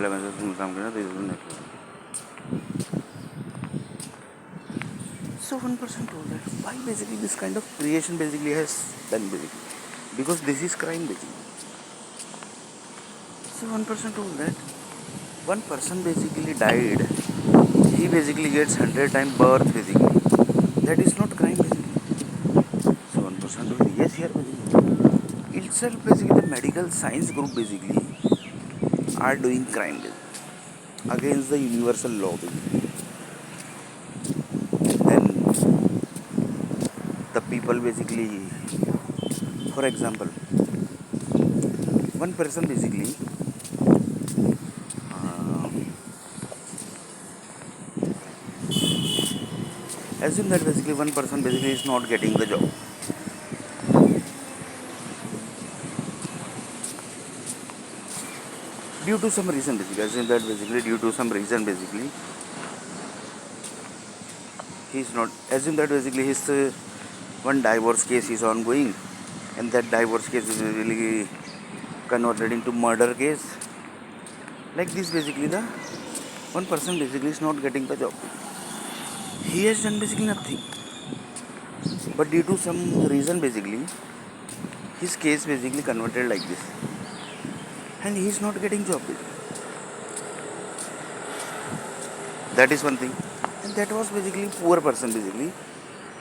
काम करना तो so 1% told that why basically this kind of creation basically has done basically because this is crime basically. So 1% told that one person basically died, he basically gets 100 times birth basically. That is not crime basically. So 1% told yes here basically. Itself basically the medical science group basically are doing crime basically against the universal law basically. Then the people basically, for example, one person basically uh, assume that basically one person basically is not getting the job due to some reason basically. Assume that basically due to some reason basically he is not. Assume that basically his one divorce case is ongoing, and that divorce case is really converted into murder case. Like this basically the one person basically is not getting the job. He has done basically nothing, but due to some reason basically his case basically converted like this, and he is not getting job. That is one thing, and that was basically poor person basically.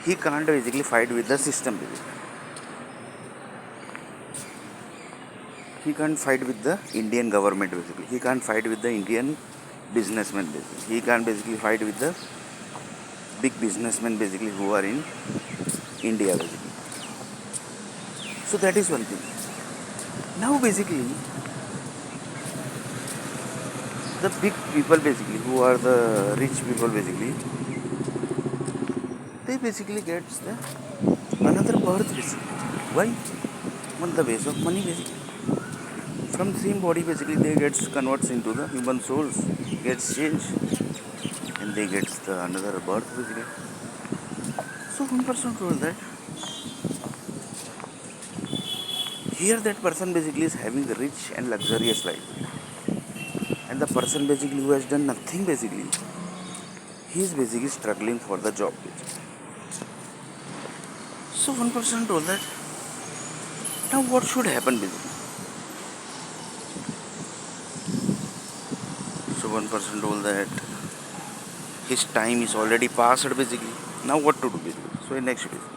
He can't basically fight with the system basically. He can't fight with the Indian government basically. He can't fight with the Indian businessmen basically. He can't basically fight with the big businessmen basically who are in India basically. So that is one thing. Now basically the big people basically who are the rich people basically, they basically gets the another birth basically. Why? On the base of money basically. From the same body basically they gets converts into the human souls, gets changed, and they gets the another birth basically. So one person told that here that person basically is having a rich and luxurious life, and the person basically who has done nothing basically, he is basically struggling for the job basically. So one person told that now what should happen basically. So one person told that his time is already passed basically. Now what to do basically. So in next video.